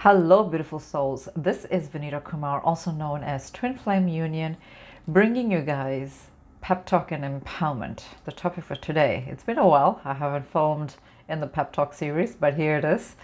Hello, beautiful souls. This is Vinita Kumar, also known as Twinflameunion, bringing you guys pep talk and empowerment. The topic for today. It's been a while. I haven't filmed in the pep talk series, but here it is.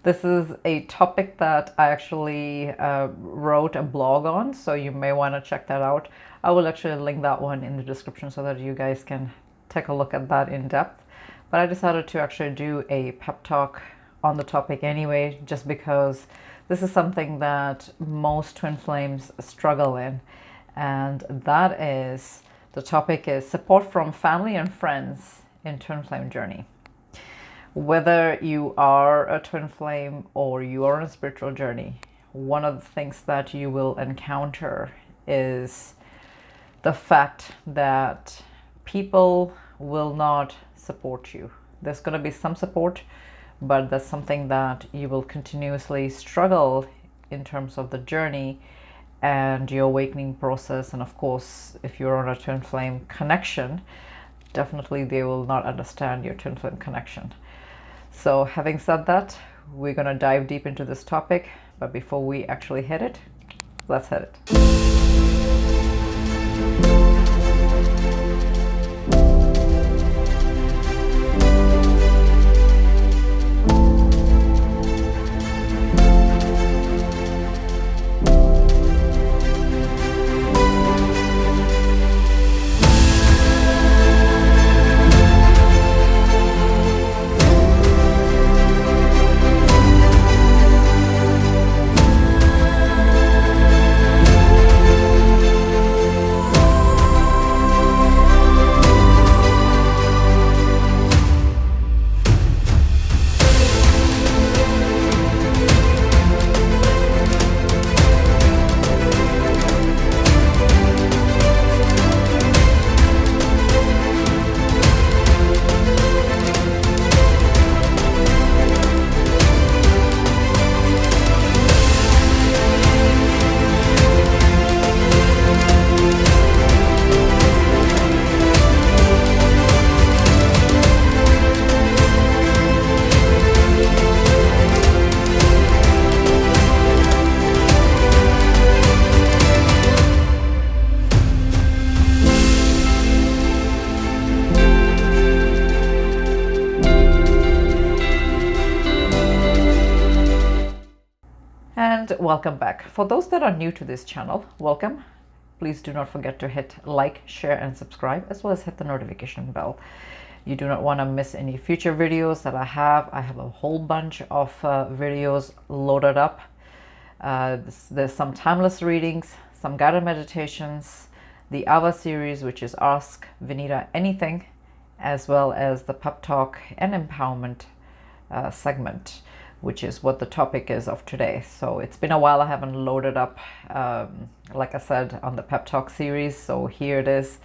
This is a topic that I actually wrote a blog on, so you may want to check that out. I will actually link that one in the description so that you guys can take a look at that in depth. But I decided to actually do a pep talk on the topic anyway, just because this is something that most twin flames struggle in, and that is, the topic is support from family and friends in twin flame journey. Whether you are a twin flame or you are on a spiritual journey, one of the things that you will encounter is the fact that people will not support you. There's going to be some support, but that's something that you will continuously struggle in terms of the journey and your awakening process. And of course, if you're on a twin flame connection, definitely they will not understand your twin flame connection. So having said that, we're going to dive deep into this topic, but before we actually hit it, let's hit it. And welcome back. For those that are new to this channel, welcome. Please do not forget to hit like, share, and subscribe, as well as hit the notification bell. You do not want to miss any future videos that I have. I have a whole bunch of videos loaded up. There's some timeless readings, some guided meditations, the Ava series, which is Ask Vinita Anything, as well as the pep talk and empowerment segment, which is what the topic is of today. So it's been a while. I haven't loaded up, like I said, on the pep talk series. So here it is.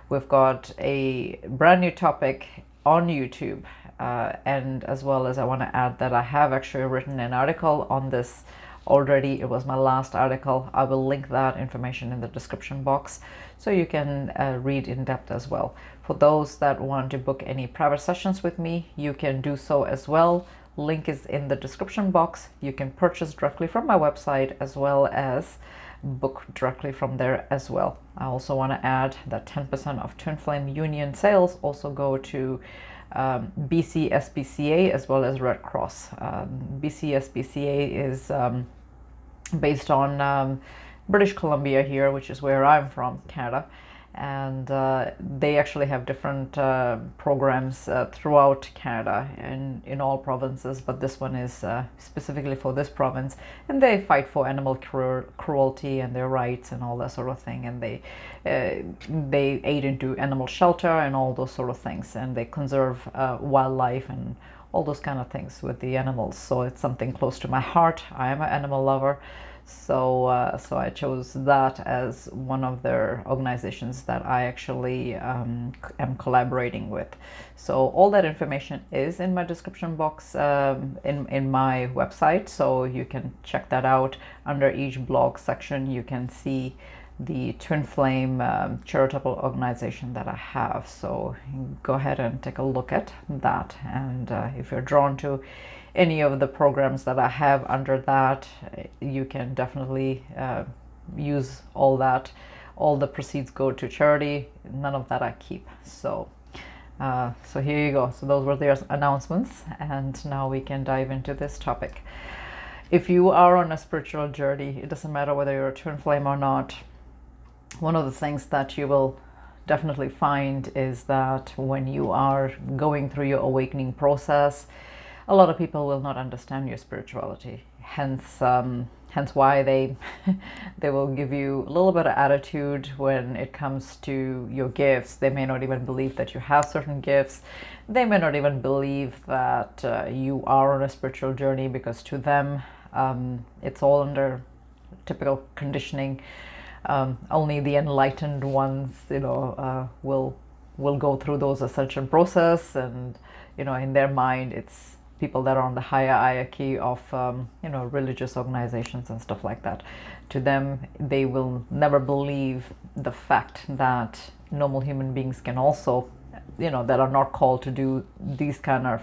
We've got a brand new topic on YouTube, and as well as I want to add that I have actually written an article on this already. It was my last article. I will link that information in the description box so you can read in depth as well. For those that want to book any private sessions with me, you can do so as well. Link is in the description box. You can purchase directly from my website, as well as book directly from there as well. I also want to add that 10% of Twin Flame Union sales also go to BCSPCA as well as Red Cross. BCSPCA is based on British Columbia here, which is where I'm from, Canada. And they actually have different programs throughout Canada and in all provinces, but this one is specifically for this province, and they fight for animal cruelty and their rights and all that sort of thing, and they aid into animal shelter and all those sort of things, and they conserve wildlife and all those kind of things with the animals. So it's something close to my heart. I am an animal lover. So I chose that as one of their organizations that I actually am collaborating with. So all that information is in my description box in my website, so you can check that out. Under each blog section you can see the Twin Flame charitable organization that I have. So go ahead and take a look at that, and if you're drawn to any of the programs that I have under that, you can definitely use all that. All the proceeds go to charity. None of that I keep. So so here you go. So those were their announcements, and now we can dive into this topic. If you are on a spiritual journey, it doesn't matter whether you're a twin flame or not, one of the things that you will definitely find is that when you are going through your awakening process, a lot of people will not understand your spirituality. Hence why they they will give you a little bit of attitude when it comes to your gifts. They may not even believe that you have certain gifts. They may not even believe that you are on a spiritual journey, because to them it's all under typical conditioning. Only the enlightened ones, will go through those ascension process, and in their mind, it's people that are on the higher hierarchy of religious organizations and stuff like that. To them, they will never believe the fact that normal human beings can also, that are not called to do these kind of,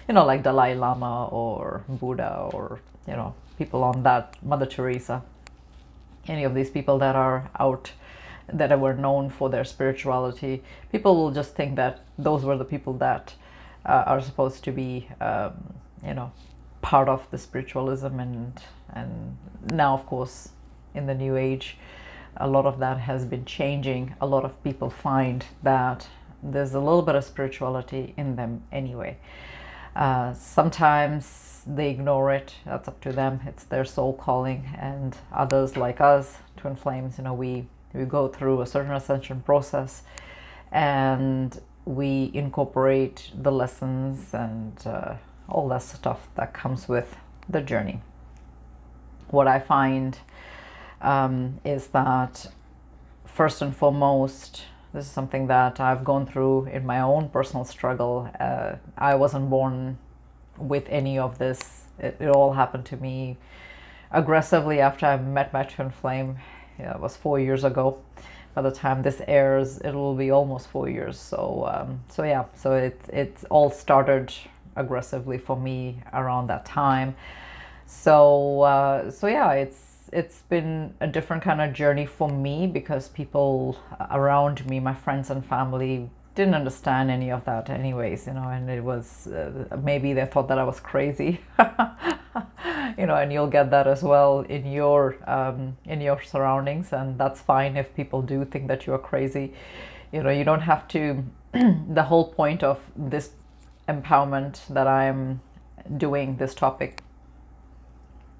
like Dalai Lama or Buddha or people on that, Mother Teresa. Any of these people that are out, that were known for their spirituality, people will just think that those were the people that are supposed to be, part of the spiritualism. And now, of course, in the new age, a lot of that has been changing. A lot of people find that there's a little bit of spirituality in them anyway. Sometimes they ignore it. That's up to them. It's their soul calling. And others, like us, twin flames, we go through a certain ascension process, and we incorporate the lessons and all that stuff that comes with the journey. What I find is that, first and foremost, this is something that I've gone through in my own personal struggle. I wasn't born with any of this. It all happened to me aggressively after I met my twin flame. It was 4 years ago. By the time this airs, it will be almost 4 years. So it all started aggressively for me around that time. So it's been a different kind of journey for me, because people around me, my friends and family, didn't understand any of that anyways, and it was maybe they thought that I was crazy. And you'll get that as well in your surroundings, and that's fine if people do think that you're crazy. You don't have to. The whole point of this empowerment that I'm doing, this topic,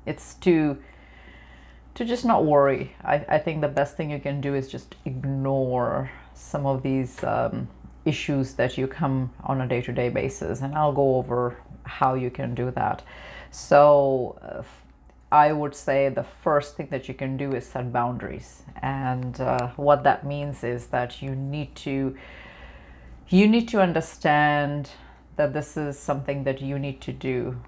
it's to just not worry. I think the best thing you can do is just ignore some of these issues that you come on a day-to-day basis, and I'll go over how you can do that. So I would say the first thing that you can do is set boundaries, and what that means is that you need to understand that this is something that you need to do,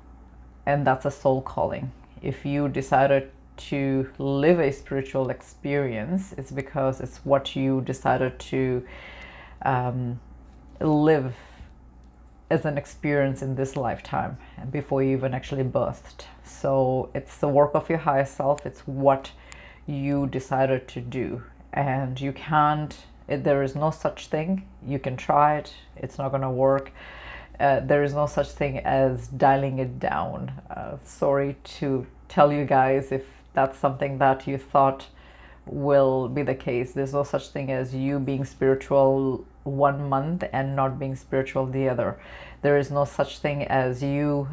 and that's a soul calling. If you decided to live a spiritual experience, it's because it's what you decided to live as an experience in this lifetime, before you even actually birthed. So it's the work of your higher self. It's what you decided to do, and you can't. There is no such thing. You can try it. It's not going to work. There is no such thing as dialing it down. Sorry to tell you guys if that's something that you thought will be the case. There's no such thing as you being spiritual 1 month and not being spiritual the other. There is no such thing as you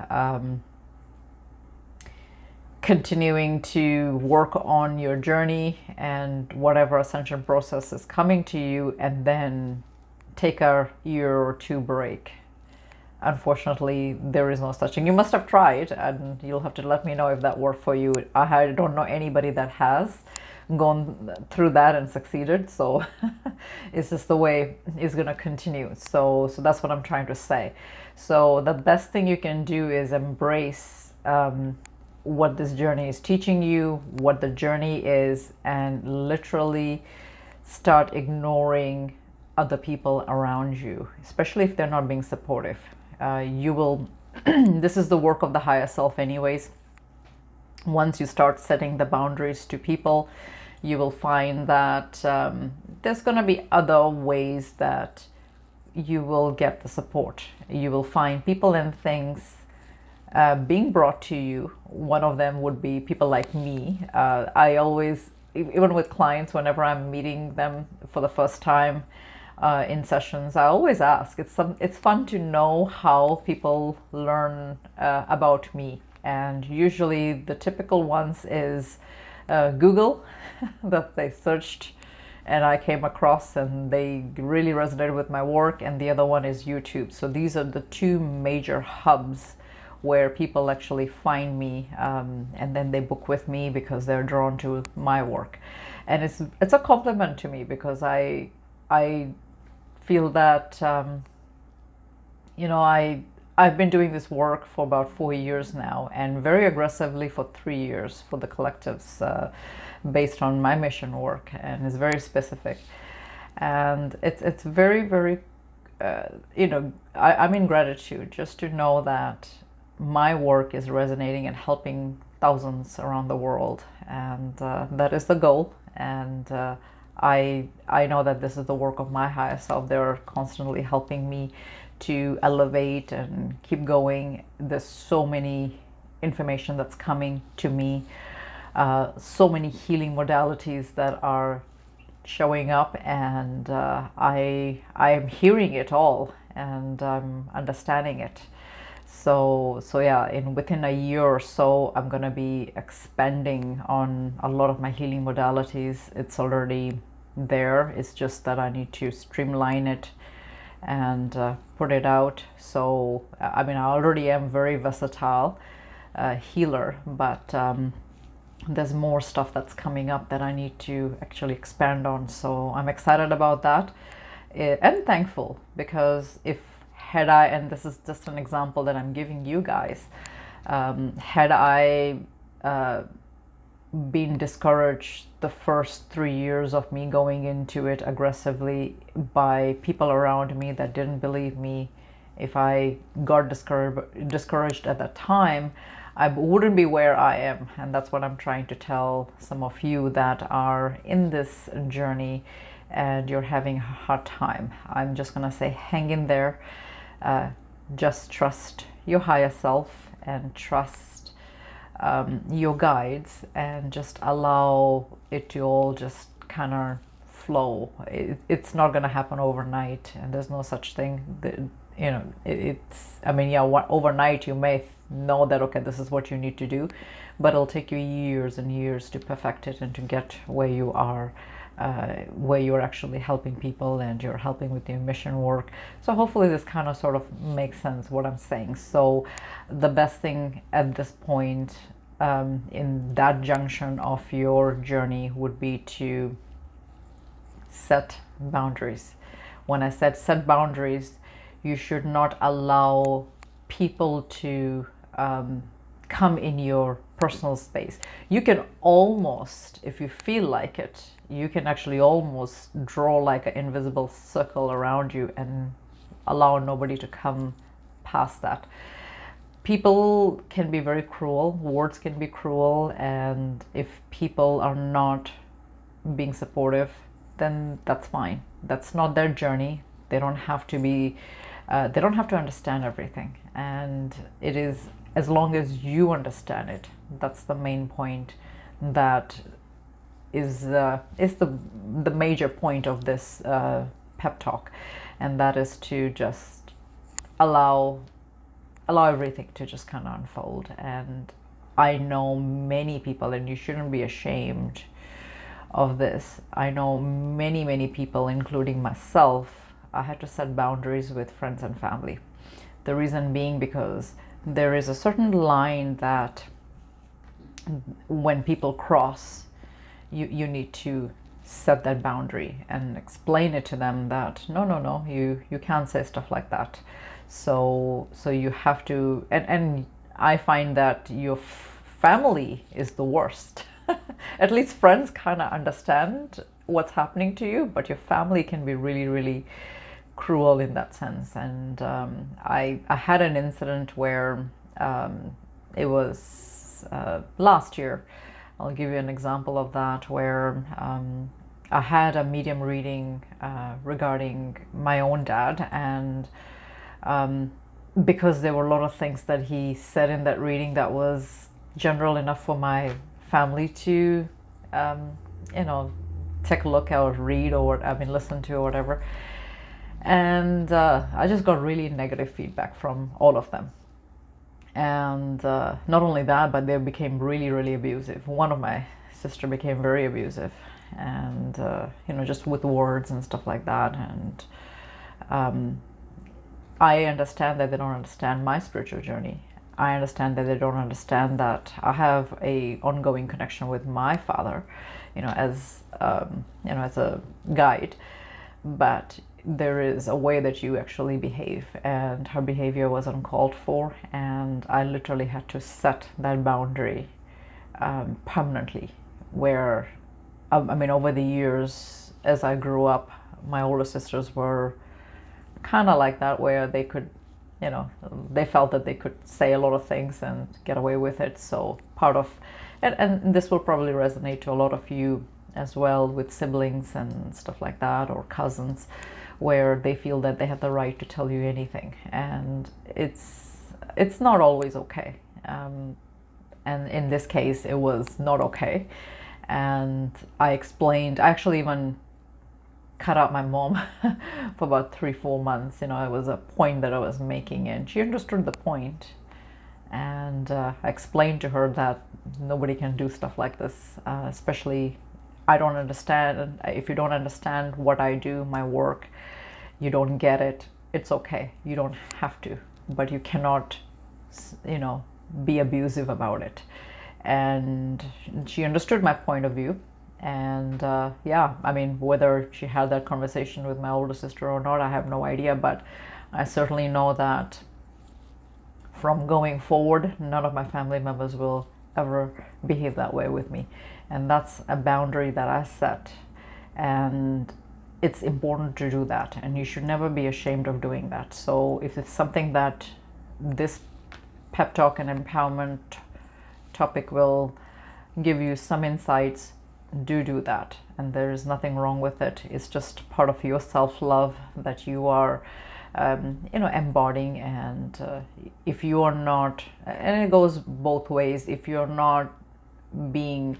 continuing to work on your journey and whatever ascension process is coming to you, and then take a year or two break. Unfortunately, there is no such thing. You must have tried, and you'll have to let me know if that worked for you. I don't know anybody that has gone through that and succeeded, so it's just the way it's going to continue. So that's what I'm trying to say. So the best thing you can do is embrace what this journey is teaching you, what the journey is, and literally start ignoring other people around you, especially if they're not being supportive. You will this is the work of the higher self anyways. Once you start setting the boundaries to people, you will find that there's going to be other ways that you will get the support. You will find people and things being brought to you. One of them would be people like me. I always, even with clients, whenever I'm meeting them for the first time in sessions, I always ask. It's fun to know how people learn about me. And usually the typical ones is Google that they searched and I came across and they really resonated with my work, and the other one is YouTube. So these are the two major hubs where people actually find me, and then they book with me because they're drawn to my work. And it's a compliment to me because I feel that you know, I've been doing this work for about 4 years now, and very aggressively for 3 years for the collectives, based on my mission work, and it's very specific. And it's very, very, you know, I'm in gratitude just to know that my work is resonating and helping thousands around the world, and that is the goal. And I know that this is the work of my higher self. They're constantly helping me to elevate and keep going. There's so many information that's coming to me, so many healing modalities that are showing up, and I am hearing it all and I'm understanding it. So yeah, within a year or so, I'm gonna be expanding on a lot of my healing modalities. It's already there. It's just that I need to streamline it and put it out. So I mean, I already am very versatile healer, but there's more stuff that's coming up that I need to actually expand on. So I'm excited about that, and thankful, because if had I, and this is just an example that I'm giving you guys, had I been discouraged the first 3 years of me going into it aggressively by people around me that didn't believe me, if I got discouraged at that time, I wouldn't be where I am. And that's what I'm trying to tell some of you that are in this journey and you're having a hard time. I'm just gonna say, hang in there. Just trust your higher self and trust your guides, and just allow it to all just kind of flow. It's not going to happen overnight, and there's no such thing that, you know, it's, I mean, yeah, overnight you may know that, okay, this is what you need to do, but it'll take you years and years to perfect it and to get where you are, where you're actually helping people and you're helping with your mission work. So hopefully this kind of sort of makes sense what I'm saying. So the best thing at this point, in that junction of your journey, would be to set boundaries. When I said set boundaries, you should not allow people to come in your personal space. You can almost, if you feel like it, you can actually almost draw like an invisible circle around you and allow nobody to come past that. People can be very cruel, words can be cruel, and if people are not being supportive, then that's fine. That's not their journey. They don't have to be, they don't have to understand everything. And it is, as long as you understand it, that's the main point. That is the major point of this pep talk, and that is to just allow everything to just kind of unfold. And I know many people, and you shouldn't be ashamed of this. I know many people, including myself, I had to set boundaries with friends and family. The reason being because there is a certain line that when people cross, you need to set that boundary and explain it to them that no, you can't say stuff like that. So you have to, and I find that your family is the worst. At least friends kind of understand what's happening to you, but your family can be really cruel in that sense. And I had an incident where it was last year. I'll give you an example of that, where I had a medium reading regarding my own dad, and because there were a lot of things that he said in that reading that was general enough for my family to, you know, take a look at or read or listen to or whatever. And I just got really negative feedback from all of them. And not only that, but they became really, really abusive. One of my sister became very abusive, and you know, just with words and stuff like that. And I understand that they don't understand my spiritual journey. I understand that they don't understand that I have a ongoing connection with my father, you know, as a guide. But there is a way that you actually behave, and her behavior was uncalled for, and I literally had to set that boundary permanently. Where over the years, as I grew up, my older sisters were kind of like that, where they could, you know, they felt that they could say a lot of things and get away with it. So part of, and this will probably resonate to a lot of you as well, with siblings and stuff like that, or cousins, where they feel that they have the right to tell you anything, and it's not always okay. And in this case, it was not okay. And I explained, I actually even cut out my mom for about 3-4 months. You know, it was a point that I was making, and she understood the point. And I explained to her that nobody can do stuff like this, especially I don't understand. If you don't understand what I do, my work, you don't get it, it's okay. You don't have to, but you cannot, you know, be abusive about it. And she understood my point of view. And yeah, I mean, whether she had that conversation with my older sister or not, I have no idea. But I certainly know that from going forward, none of my family members will ever behave that way with me. And that's a boundary that I set. And it's important to do that. And you should never be ashamed of doing that. So if it's something that this pep talk and empowerment topic will give you some insights, do that. And there is nothing wrong with it. It's just part of your self-love that you are you know, embodying. And if you are not, and it goes both ways, if you're not being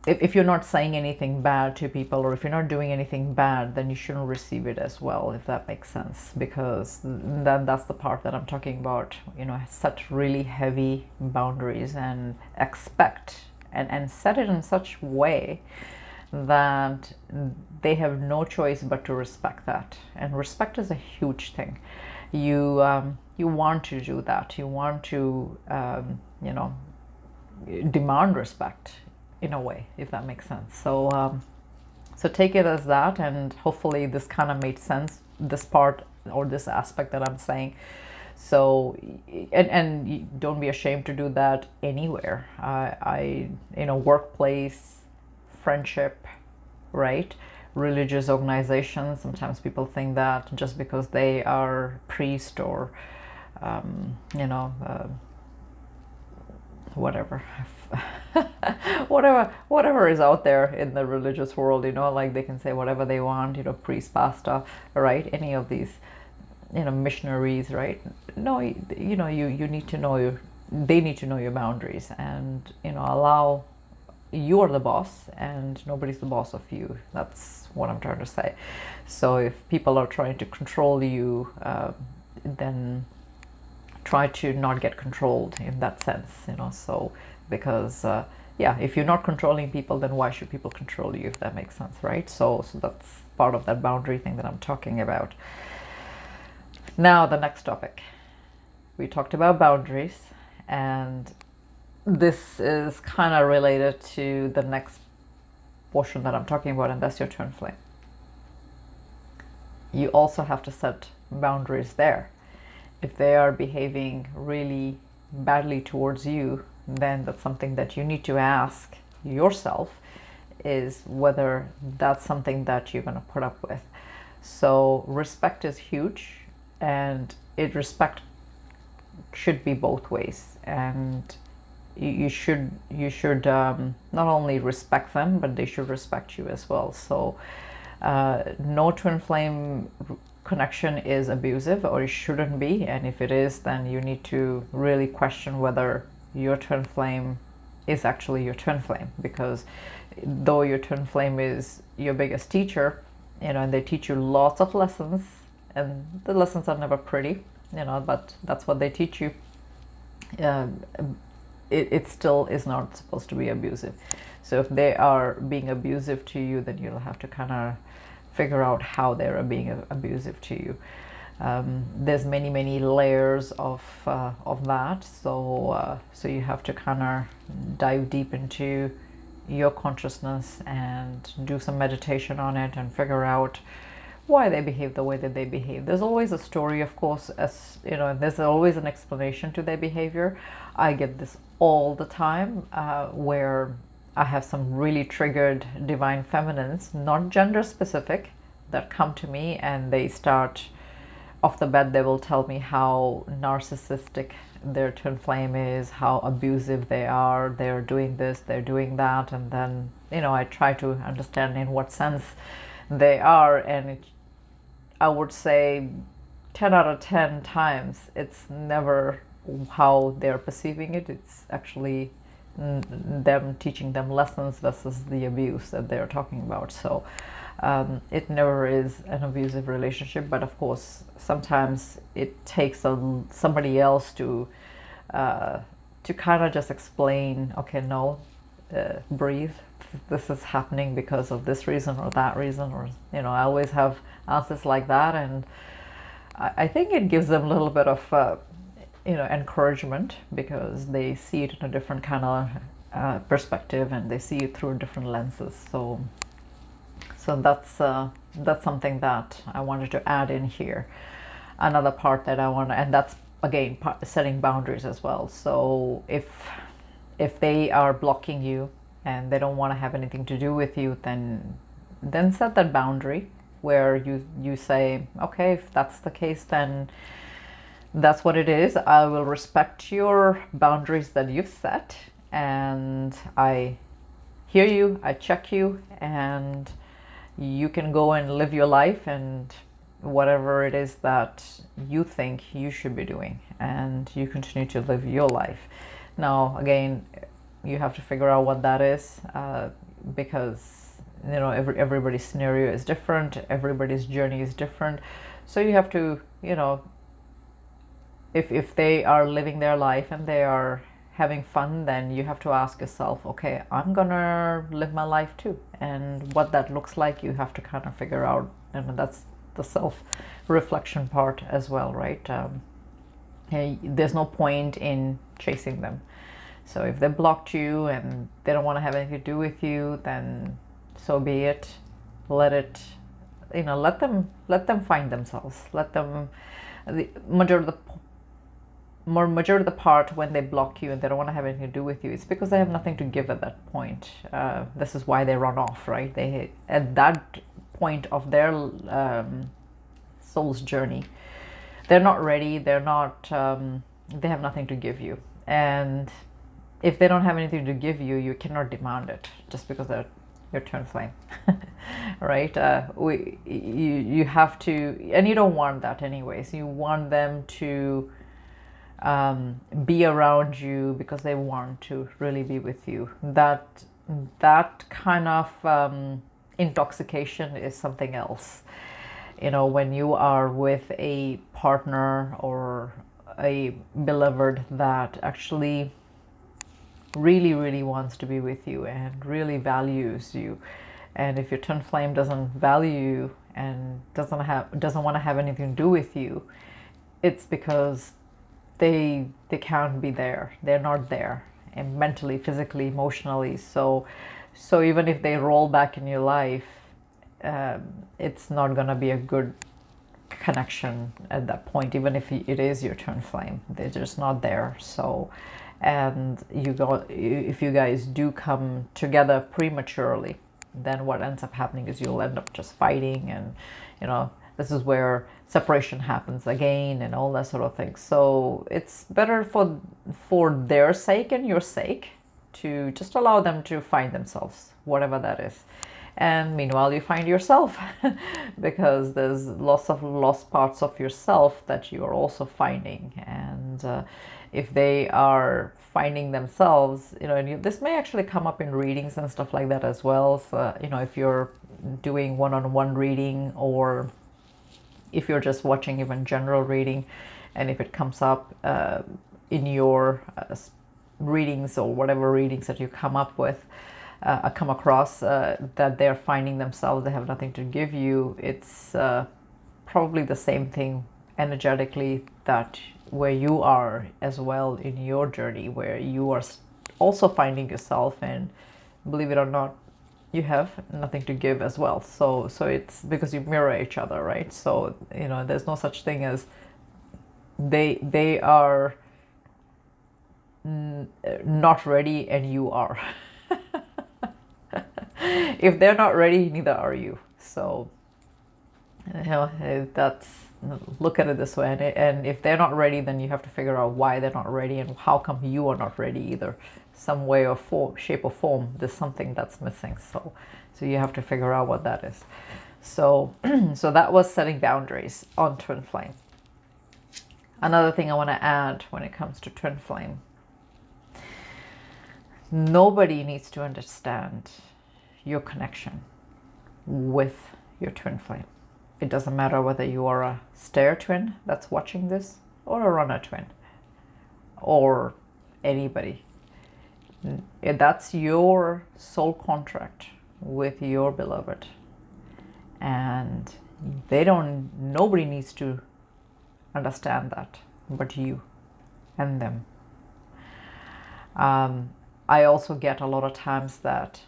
if you're not saying anything bad to people, or if you're not doing anything bad, then you shouldn't receive it as well, if that makes sense. Because that's the part that I'm talking about. You know, set really heavy boundaries and expect and set it in such a way that they have no choice but to respect that. And respect is a huge thing. You want to do that. You want to you know, demand respect in a way, if that makes sense. So so take it as that, and hopefully this kind of made sense, this part or this aspect that I'm saying. So and don't be ashamed to do that anywhere. I you know, workplace, friendship, right? Religious organizations. Sometimes people think that just because they are priest or you know, whatever whatever is out there in the religious world, you know, like they can say whatever they want, you know, priest, pastor, right? Any of these, you know, missionaries, right? No, you know, you need to know they need to know your boundaries, and, you know, allow, you're the boss and nobody's the boss of you. That's what I'm trying to say. So if people are trying to control you, then try to not get controlled in that sense, you know. So because yeah, if you're not controlling people, then why should people control you, if that makes sense, right? So that's part of that boundary thing that I'm talking about. Now the next topic, we talked about boundaries, and this is kind of related to the next portion that I'm talking about, and that's your twin flame. You also have to set boundaries there. If they are behaving really badly towards you, then that's something that you need to ask yourself, is whether that's something that you're going to put up with. So respect is huge, and respect should be both ways, and you should not only respect them, but they should respect you as well. So no twin flame connection is abusive, or it shouldn't be, and if it is, then you need to really question whether your twin flame is actually your twin flame, because though your twin flame is your biggest teacher, and they teach you lots of lessons, and the lessons are never pretty, but that's what they teach you. It still is not supposed to be abusive. So if they are being abusive to you, then you'll have to kind of figure out how they're being abusive to you. There's many layers of that, so you have to kind of dive deep into your consciousness and do some meditation on it and figure out why they behave the way that they behave. There's always a story, of course, as there's always an explanation to their behavior. I get this all the time, where I have some really triggered divine feminines, not gender specific, that come to me, and they start off the bat, they will tell me how narcissistic their twin flame is, how abusive they are, they're doing this, they're doing that, and then I try to understand in what sense they are, and I would say 10 out of 10 times it's never how they're perceiving it. It's actually them teaching them lessons versus the abuse that they're talking about. So it never is an abusive relationship, but of course sometimes it takes somebody else to kind of just explain, okay, no, breathe, this is happening because of this reason or that reason, or I always have answers like that, and I think it gives them a little bit of encouragement, because they see it in a different kind of perspective, and they see it through different lenses. So that's something that I wanted to add in here. Another part that I want to, and that's again setting boundaries as well. So if they are blocking you and they don't want to have anything to do with you, then set that boundary where you say, okay, if that's the case, then that's what it is. I will respect your boundaries that you've set, and I hear you, I check you, and you can go and live your life and whatever it is that you think you should be doing, and you continue to live your life. Now again, you have to figure out what that is, because everybody's scenario is different, everybody's journey is different. So you have to, if they are living their life and they are having fun, then you have to ask yourself, okay, I'm gonna live my life too, and what that looks like, you have to kind of figure out. And that's the self-reflection part as well, right? There's no point in chasing them. So if they blocked you and they don't want to have anything to do with you, then so be it. Let them find themselves. Let them, the majority of the part, when they block you and they don't want to have anything to do with you, it's because they have nothing to give at that point. This is why they run off, right? They, at that point of their soul's journey, they're not ready. They're not. They have nothing to give you, and if they don't have anything to give you, you cannot demand it just because they're your twin flame, right? You have to, and you don't want that anyways. You want them to be around you because they want to really be with you. That kind of intoxication is something else. When you are with a partner or a beloved that actually really wants to be with you and really values you, and if your twin flame doesn't value you and doesn't want to have anything to do with you, it's because they can't be there. They're not there, and mentally, physically, emotionally. So even if they roll back in your life, it's not gonna be a good connection at that point, even if it is your twin flame. They're just not there. So, and if you guys do come together prematurely, then what ends up happening is you'll end up just fighting, and you know, this is where separation happens again and all that sort of thing. So it's better for their sake and your sake to just allow them to find themselves, whatever that is. And meanwhile, you find yourself because there's lots of lost parts of yourself that you are also finding. And if they are finding themselves, you know, and this may actually come up in readings and stuff like that as well. So, you know, if you're doing one-on-one reading, or if you're just watching even general reading, and if it comes up in your readings or whatever readings that you come up with, come across that they're finding themselves, they have nothing to give you, it's probably the same thing energetically, that where you are as well in your journey, where you are also finding yourself, and believe it or not, you have nothing to give as well. So it's because you mirror each other, right? So, you know, there's no such thing as they are not ready and you are. If they're not ready, neither are you. So, you know, that's, look at it this way. And if they're not ready, then you have to figure out why they're not ready, and how come you are not ready either. Some way or form, shape or form, there's something that's missing. So you have to figure out what that is. So so that was setting boundaries on twin flame. Another thing I want to add when it comes to twin flame: nobody needs to understand your connection with your twin flame. It doesn't matter whether you are a stair twin that's watching this, or a runner twin, or anybody. That's your soul contract with your beloved, and nobody needs to understand that but you and them. I also get a lot of times that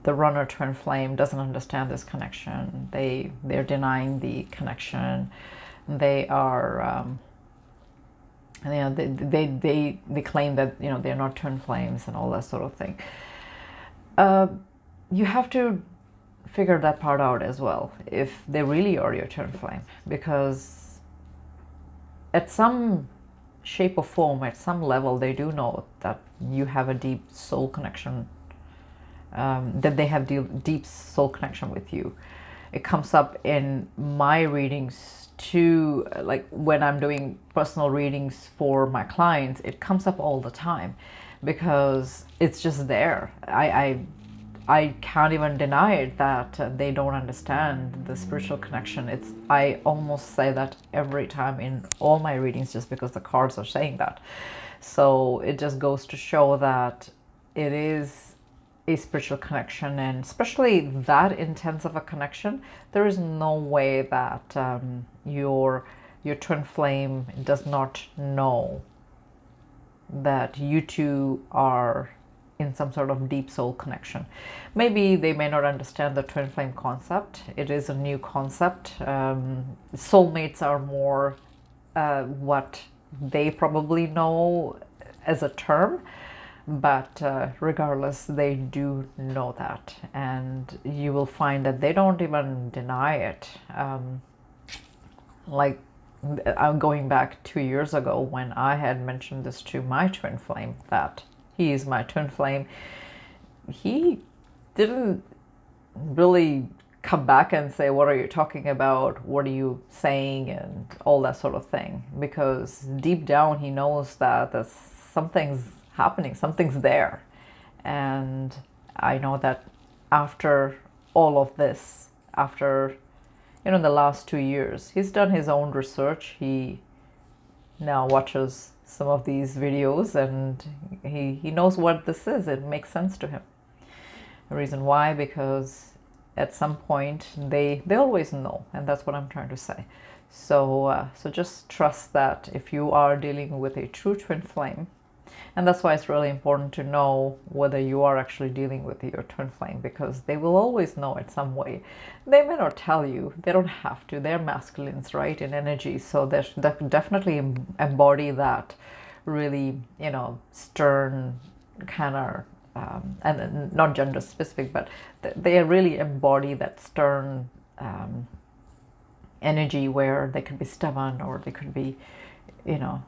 the runner twin flame doesn't understand this connection. They're denying the connection. They are you know, they claim that, you know, they're not twin flames and all that sort of thing. You have to figure that part out as well, if they really are your twin flame, because at some shape or form, at some level, they do know that you have a deep soul connection, that they have deep soul connection with you. It comes up in my readings too, like when I'm doing personal readings for my clients, it comes up all the time because it's just there. I can't even deny it that they don't understand the spiritual connection. I almost say that every time in all my readings, just because the cards are saying that. So it just goes to show that it is a spiritual connection, and especially that intense of a connection, there is no way that your twin flame does not know that you two are in some sort of deep soul connection. Maybe they may not understand the twin flame concept. It is a new concept. Soulmates are more what they probably know as a term, but regardless, they do know that, and you will find that they don't even deny it. Like, I'm going back 2 years ago when I had mentioned this to my twin flame, that he is my twin flame. He didn't really come back and say, what are you talking about? What are you saying? And all that sort of thing, because deep down he knows that something's happening, something's there. And I know that after all of this, after, you know, the last 2 years, he's done his own research. He now watches some of these videos, and he knows what this is. It makes sense to him. The reason why, because at some point they always know, and that's what I'm trying to say. So so just trust that if you are dealing with a true twin flame, and that's why it's really important to know whether you are actually dealing with your twin flame, because they will always know it some way. They may not tell you, they don't have to. They're masculines, right, in energy, so they definitely embody that really, you know, stern kind of and then not gender specific, but they really embody that stern energy where they could be stubborn or they could be, you know,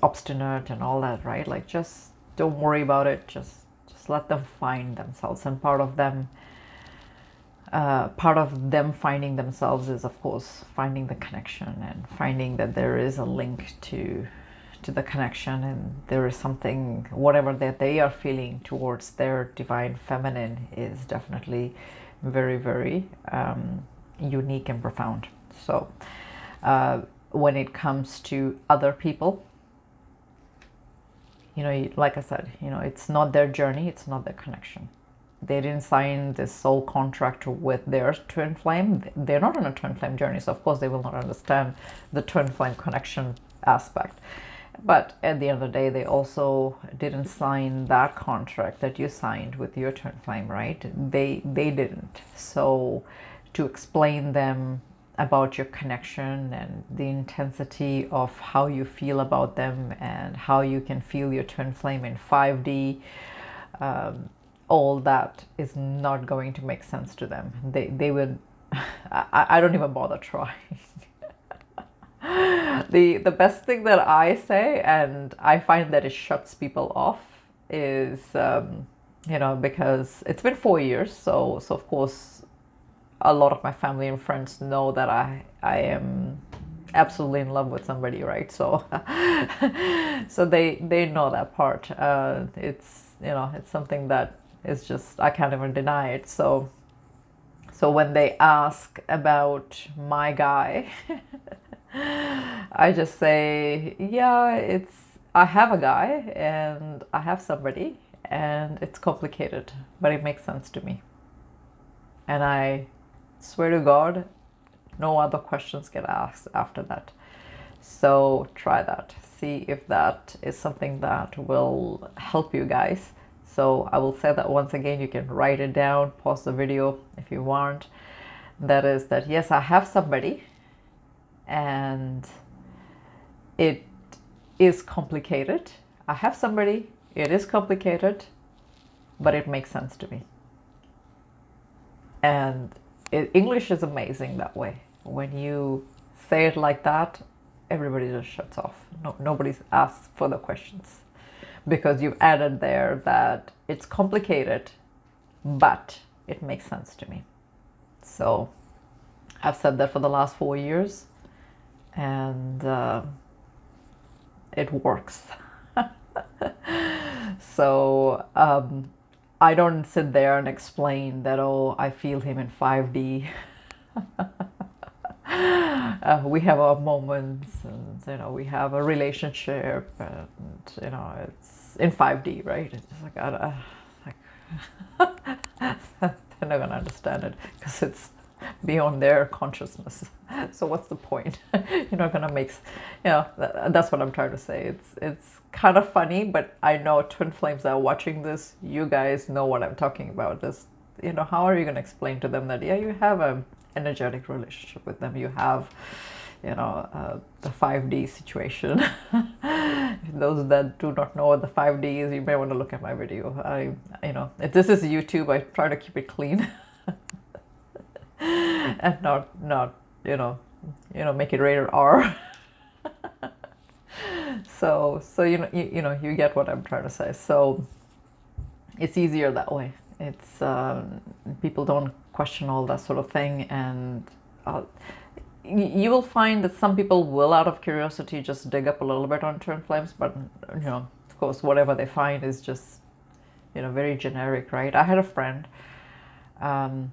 obstinate and all that, right? Like, just don't worry about it. Just let them find themselves. And part of them finding themselves is, of course, finding the connection and finding that there is a link to the connection, and there is something, whatever that they are feeling towards their divine feminine is definitely very, very unique and profound. So when it comes to other people, you know, like I said, you know, it's not their journey, it's not their connection. They didn't sign this soul contract with their twin flame. They're not on a twin flame journey, so of course they will not understand the twin flame connection aspect. But at the end of the day, they also didn't sign that contract that you signed with your twin flame, right? They didn't. So to explain them about your connection and the intensity of how you feel about them and how you can feel your twin flame in 5D, all that is not going to make sense to them. They would, I don't even bother trying. The best thing that I say, and I find that it shuts people off, is, you know, because it's been 4 years, so of course a lot of my family and friends know that I am absolutely in love with somebody, right? So so they know that part. It's, you know, it's something that is just, I can't even deny it. So when they ask about my guy, I just say, yeah, I have a guy and I have somebody, and it's complicated, but it makes sense to me. And I swear to God, no other questions get asked after that. So try that. See if that is something that will help you guys. So I will say that once again, you can write it down, pause the video if you want. That is that, yes, I have somebody, and it is complicated. I have somebody, it is complicated, but it makes sense to me. And English is amazing that way. When you say it like that, everybody just shuts off. Nobody asks further questions, because you've added there that it's complicated, but it makes sense to me. So I've said that for the last 4 years, and it works. So I don't sit there and explain that, oh, I feel him in 5D. We have our moments, and, you know, we have a relationship, and, you know, it's in 5D, right? It's just like, they're not gonna understand it because it's beyond their consciousness. So what's the point? You're not gonna make, you know, that's what I'm trying to say. It's kind of funny, but I know twin flames that are watching this, you guys know what I'm talking about. This, you know, how are you gonna explain to them that, yeah, you have a energetic relationship with them, you have, you know, the 5D situation. Those that do not know what the 5D is, you may want to look at my video. You know, if this is YouTube, I try to keep it clean. And not you know make it rated R. so you know you get what I'm trying to say. So it's easier that way. It's people don't question all that sort of thing, and you will find that some people will, out of curiosity, just dig up a little bit on twin flames, but, you know, of course, whatever they find is just, you know, very generic, right? I had a friend, I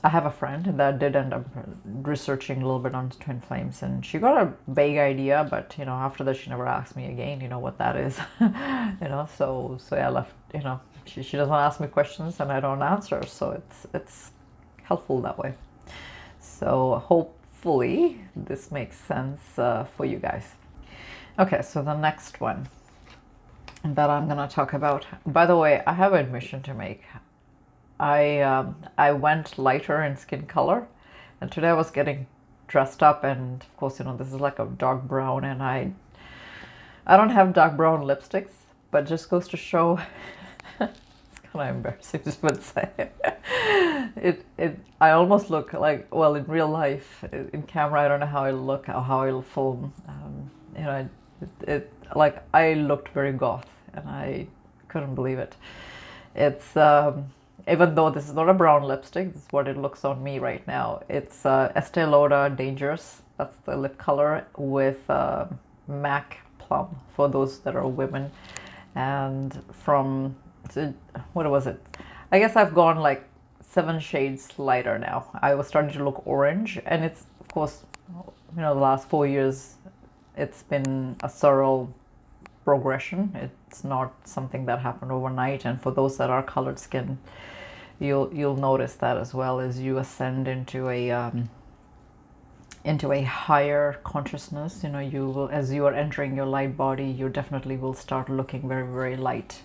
have a friend that did end up researching a little bit on twin flames, and she got a vague idea, but, you know, after that, she never asked me again, you know, what that is. You know, so I left, you know, she doesn't ask me questions and I don't answer, so it's helpful that way. So hopefully this makes sense for you guys. Okay, so the next one that I'm gonna talk about, by the way, I have an admission to make. I went lighter in skin color, and today I was getting dressed up, and of course, you know, this is like a dark brown, and I don't have dark brown lipsticks, but just goes to show kind of embarrassing to say. I almost look like, well, in real life, in camera, I don't know how I look or how I'll film. You know, like I looked very goth, and I couldn't believe it. It's even though this is not a brown lipstick, this is what it looks on me right now. It's Estee Lauder Dangerous. That's the lip color with MAC Plum for those that are women. And from, what was it? I guess I've gone like 7 shades lighter now. I was starting to look orange, and it's, of course, you know, the last 4 years, it's been a thorough progression. It's not something that happened overnight. And for those that are colored skin, you'll notice that as well as you ascend into a higher consciousness. You know, you will, as you are entering your light body, you definitely will start looking very, very light,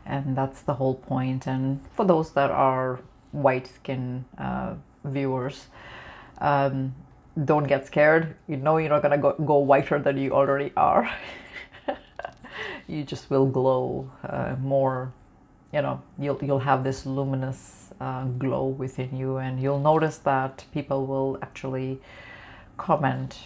and that's the whole point. And for those that are white skin viewers, don't get scared. You know, you're not gonna go whiter than you already are. You just will glow more. You know, you'll have this luminous glow within you, and you'll notice that people will actually comment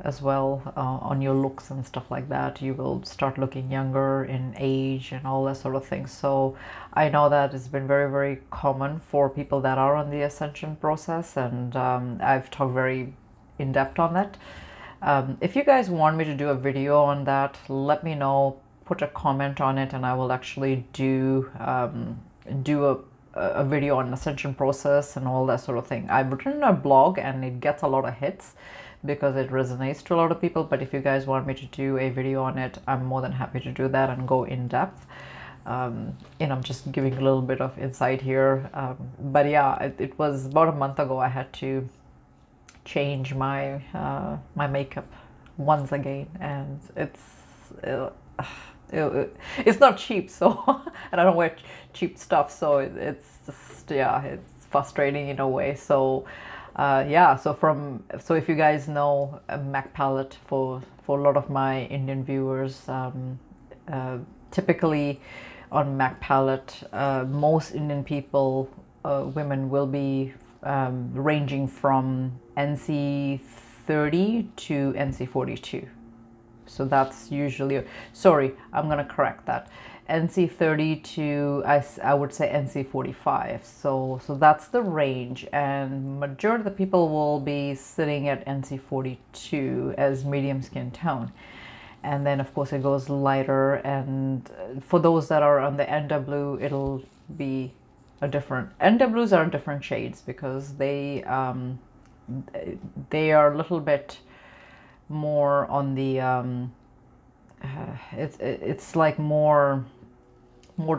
as well on your looks and stuff like that. You will start looking younger in age and all that sort of thing. So I know that it's been very, very common for people that are on the ascension process, and I've talked very in depth on that. If you guys want me to do a video on that, let me know. Put a comment on it, and I will actually do a video on ascension process and all that sort of thing. I've written a blog, and it gets a lot of hits because it resonates to a lot of people. But if you guys want me to do a video on it, I'm more than happy to do that and go in depth. You know, I'm just giving a little bit of insight here. But yeah, it was about a month ago I had to change my my makeup once again, and it's not cheap, so and I don't wear cheap stuff, so it's just, yeah, it's frustrating in a way. So yeah, so if you guys know a MAC palette, for a lot of my Indian viewers, typically on MAC palette, most Indian people, women, will be ranging from NC 30 to NC 42. So that's usually, sorry, I'm gonna correct that, NC 30 to I would say NC 45. So that's the range, and majority of the people will be sitting at NC 42 as medium skin tone. And then of course it goes lighter, and for those that are on the NW, it'll be a different, NWs are different shades because they are a little bit more on the it's like more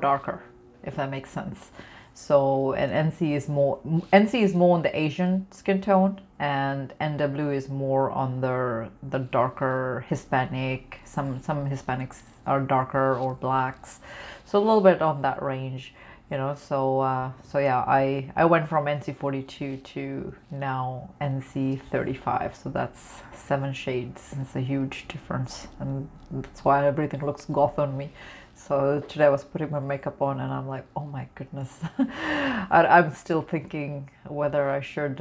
darker, if that makes sense. So, and NC is more on the Asian skin tone, and NW is more on the darker Hispanic. Some Hispanics are darker, or blacks, so a little bit on that range, you know. So so yeah, I went from NC 42 to now NC 35, so that's 7 shades. It's a huge difference, and that's why everything looks goth on me. So today I was putting my makeup on, and I'm like, oh my goodness. I'm still thinking whether I should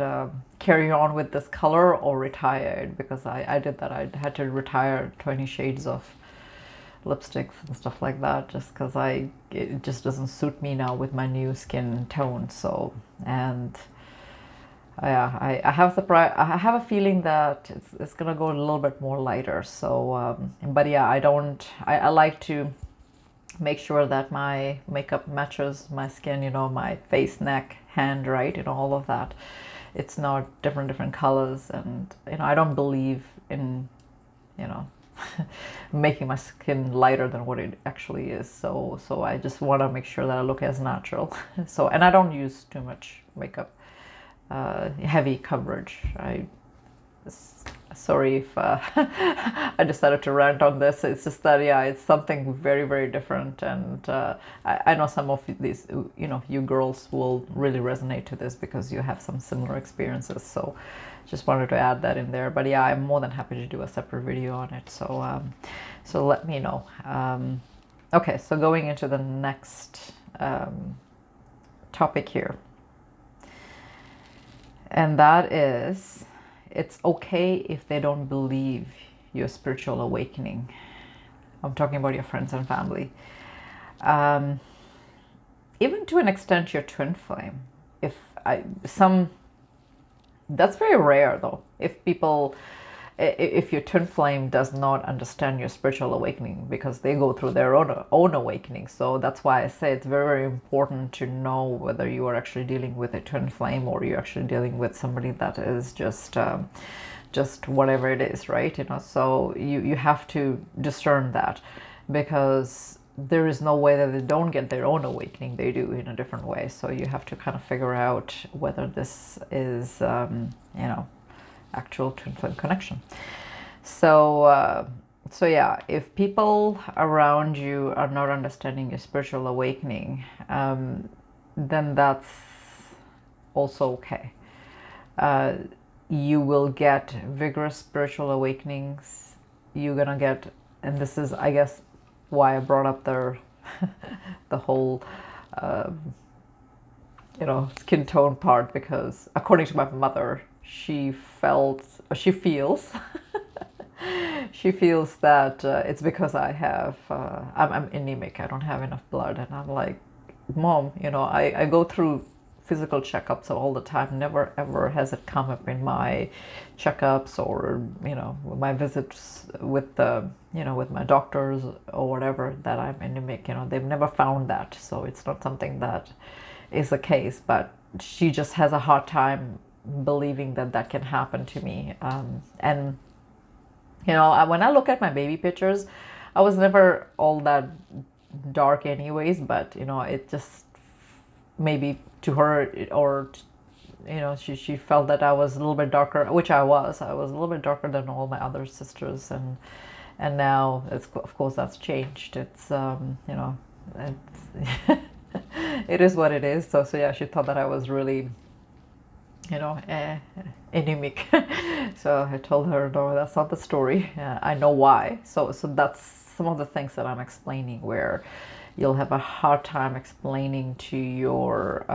carry on with this color or retire it, because I did that. I had to retire 20 shades of lipsticks and stuff like that, just because it just doesn't suit me now with my new skin tone. So, and yeah, I have a feeling that it's gonna go a little bit more lighter. So but yeah, I like to make sure that my makeup matches my skin, you know, my face, neck, hand, right, you know, all of that. It's not different colors, and you know, I don't believe in, you know, making my skin lighter than what it actually is. So I just want to make sure that I look as natural. So, and I don't use too much makeup, heavy coverage. Sorry if I decided to rant on this. It's just that, yeah, it's something very, very different, and I know some of these, you know, you girls will really resonate to this because you have some similar experiences. So just wanted to add that in there. But yeah, I'm more than happy to do a separate video on it. So so let me know. Okay, so going into the next topic here, and that is, it's okay if they don't believe your spiritual awakening. I'm talking about your friends and family. Even to an extent, your twin flame. If that's very rare though. If your twin flame does not understand your spiritual awakening, because they go through their own awakening. So that's why I say it's very, very important to know whether you are actually dealing with a twin flame or you're actually dealing with somebody that is just whatever it is, right? So you have to discern that, because there is no way that they don't get their own awakening. They do in a different way. So you have to kind of figure out whether this is actual twin flame connection. So yeah, if people around you are not understanding your spiritual awakening, then that's also okay. You will get vigorous spiritual awakenings. You're gonna get, and this is, I guess, why I brought up the whole skin tone part, because according to my mother, she feels she feels that it's because I'm anemic. I don't have enough blood. And I'm like, Mom, I go through physical checkups all the time. Never ever has it come up in my checkups or my visits with with my doctors or whatever that I'm anemic. They've never found that, so it's not something that is the case. But she just has a hard time believing that can happen to me. And when I look at my baby pictures, I was never all that dark anyways, but it just, maybe to her, or she felt that I was a little bit darker, which I was a little bit darker than all my other sisters. And now of course that's changed. It's it's it is what it is. So yeah, she thought that I was really anemic. So I told her, no, that's not the story. I know why. So that's some of the things that I'm explaining, where you'll have a hard time explaining to your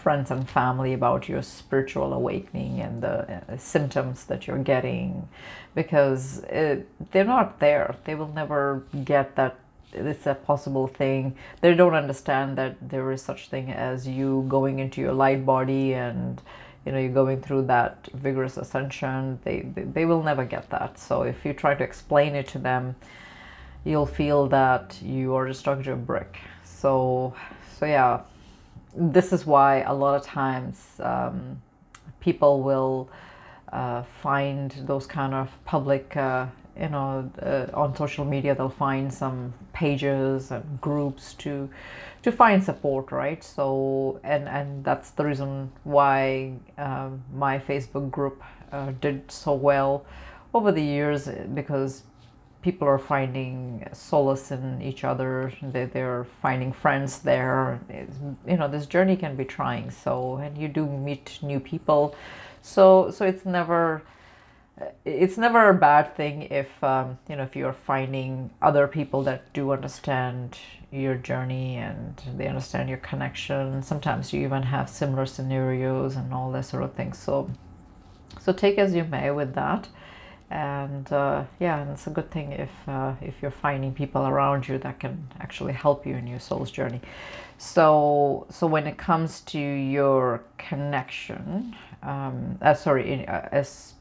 friends and family about your spiritual awakening and the symptoms that you're getting, because they're not there. They will never get that it's a possible thing. They don't understand that there is such thing as you going into your light body, and you're going through that vigorous ascension. They will never get that. So if you try to explain it to them, you'll feel that you are just talking to a brick. So yeah, this is why a lot of times people will find those kind of public, on social media, they'll find some pages and groups to find support, right? So and that's the reason why my Facebook group did so well over the years, because people are finding solace in each other. They're finding friends there. This journey can be trying. So, and you do meet new people. So it's never a bad thing if if you're finding other people that do understand your journey and they understand your connection. Sometimes you even have similar scenarios and all that sort of thing. So take as you may with that. And yeah, and it's a good thing if you're finding people around you that can actually help you in your soul's journey. So when it comes to your connection, as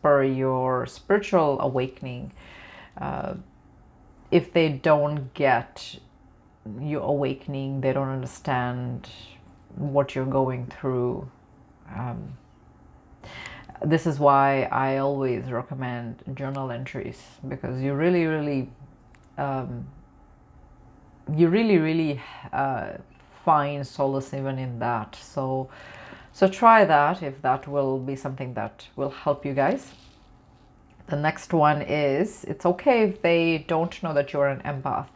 per your spiritual awakening, if they don't get your awakening, they don't understand what you're going through. This is why I always recommend journal entries, because you really, really find solace even in that. So try that if that will be something that will help you guys. The next one is, it's okay if they don't know that you're an empath.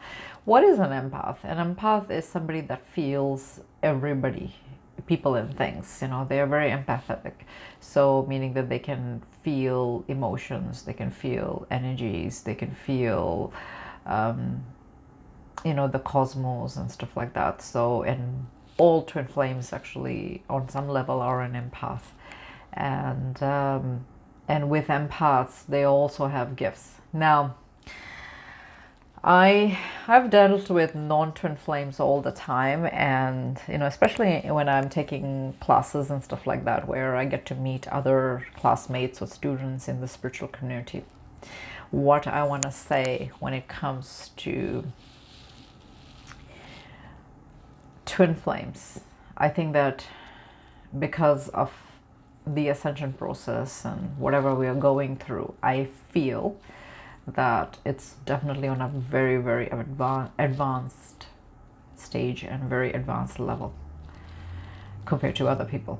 What is an empath? An empath is somebody that feels everybody, people and things. They are very empathetic. So meaning that they can feel emotions, they can feel energies, they can feel you know, the cosmos and stuff like that. So, and all twin flames actually on some level are an empath. And with empaths, they also have gifts. Now, I've dealt with non-twin flames all the time, and you know, especially when I'm taking classes and stuff like that, where I get to meet other classmates or students in the spiritual community. What I want to say when it comes to twin flames, I think that because of the ascension process and whatever we are going through, I feel that it's definitely on a very, very advanced stage and very advanced level compared to other people.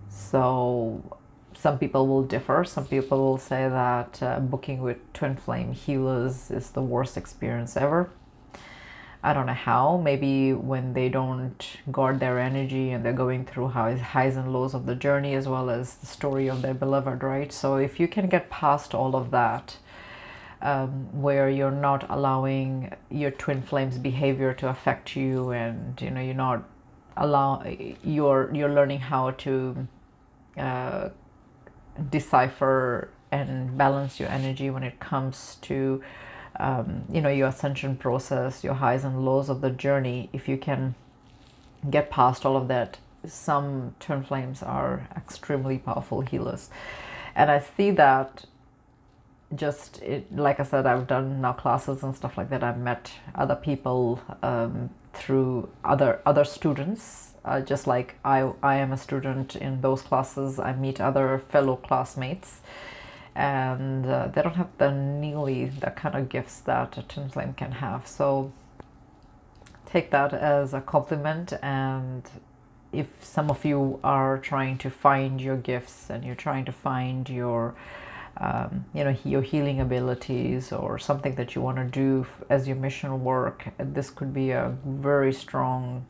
So some people will differ. Some people will say that booking with twin flame healers is the worst experience ever. I don't know how. Maybe when they don't guard their energy and they're going through highs and lows of the journey, as well as the story of their beloved, right? So if you can get past all of that, where you're not allowing your twin flames behavior to affect you, and you know, you're learning how to decipher and balance your energy when it comes to you know, your ascension process, your highs and lows of the journey. If you can get past all of that, some twin flames are extremely powerful healers. And I see that like I said, I've done now classes and stuff like that. I've met other people through other students, just like I am a student in those classes. I meet other fellow classmates, and they don't have nearly the kind of gifts that a twin flame can have. So take that as a compliment. And if some of you are trying to find your gifts and you're trying to find your you know, your healing abilities or something that you want to do as your mission work, this could be a very strong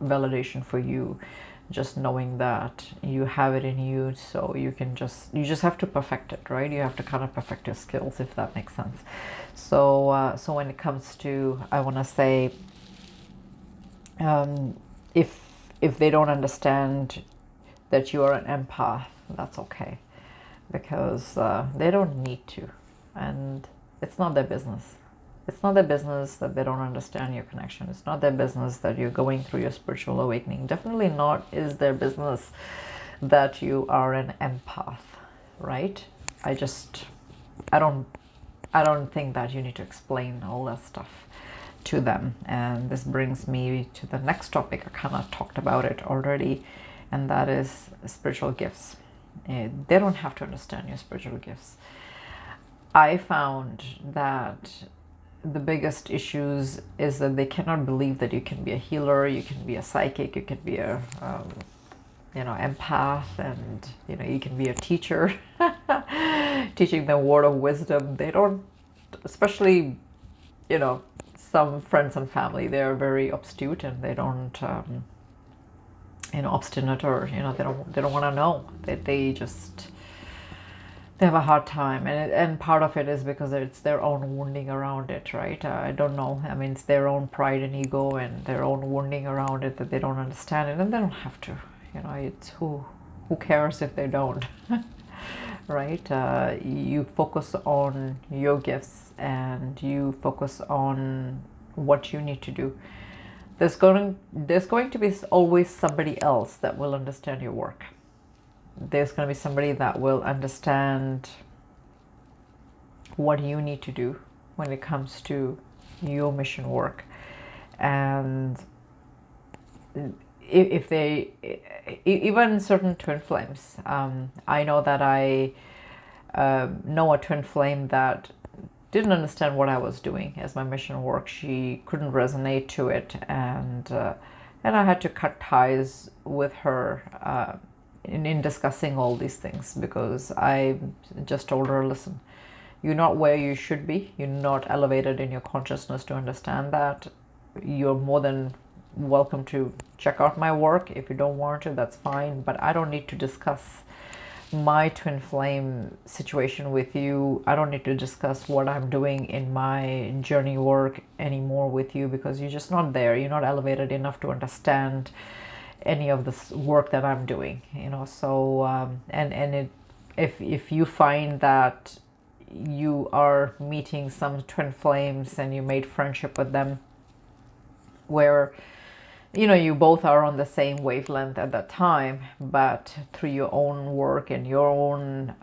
validation for you, just knowing that you have it in you. So you just have to perfect it, right? You have to kind of perfect your skills, if that makes sense. So so when it comes to, I want to say, if they don't understand that you are an empath, that's okay, because they don't need to, and it's not their business. It's not their business that they don't understand your connection. It's not their business that you're going through your spiritual awakening. Definitely not is their business that you are an empath, right? I don't think that you need to explain all that stuff to them. And this brings me to the next topic. I kind of talked about it already, and that is spiritual gifts. They don't have to understand your spiritual gifts. I found that the biggest issues is that they cannot believe that you can be a healer, you can be a psychic, you can be a you know, empath, and you know, you can be a teacher teaching them word of wisdom. They don't, especially, you know, some friends and family, they're very obtuse, and they don't you know, obstinate, or you know, they don't want to know. They have a hard time, and part of it is because it's their own wounding around it, right? I don't know. I mean, it's their own pride and ego and their own wounding around it that they don't understand it, and they don't have to. You know, it's who cares if they don't, right? You focus on your gifts and you focus on what you need to do. There's going to be always somebody else that will understand your work. There's going to be somebody that will understand what you need to do when it comes to your mission work. And if they, even certain twin flames, I know that I know a twin flame that didn't understand what I was doing as my mission work. She couldn't resonate to it, and I had to cut ties with her in discussing all these things, because I just told her, listen, you're not where you should be. You're not elevated in your consciousness to understand that. You're more than welcome to check out my work. If you don't want to, that's fine, but I don't need to discuss my twin flame situation with you, I don't need to discuss what I'm doing in my journey work anymore with you, because you're just not there. You're not elevated enough to understand any of this work that I'm doing, you know. So if you find that you are meeting some twin flames and you made friendship with them where, you know, you both are on the same wavelength at that time, but through your own work and your own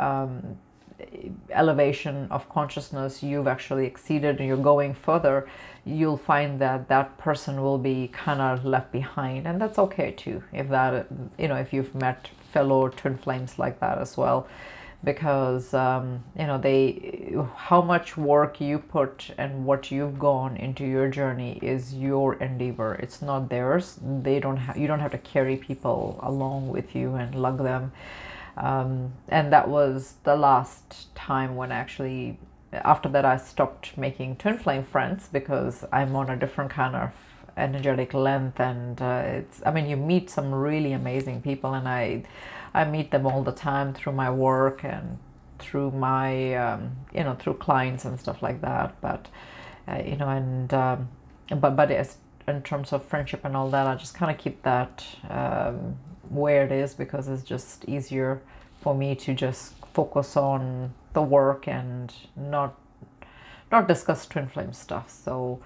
elevation of consciousness, you've actually exceeded and you're going further, you'll find that that person will be kind of left behind. And that's okay too, if that, you know, if you've met fellow twin flames like that as well, because you know, they, how much work you put and what you've gone into your journey is your endeavor. It's not theirs. They don't have, you don't have to carry people along with you and lug them. And that was the last time when actually, after that, I stopped making twin flame friends, because I'm on a different kind of energetic length. And it's, I mean, you meet some really amazing people, and I meet them all the time through my work and through my you know, through clients and stuff like that. But you know, and but as in terms of friendship and all that, I just kind of keep that where it is, because it's just easier for me to just focus on the work and not discuss twin flame stuff. So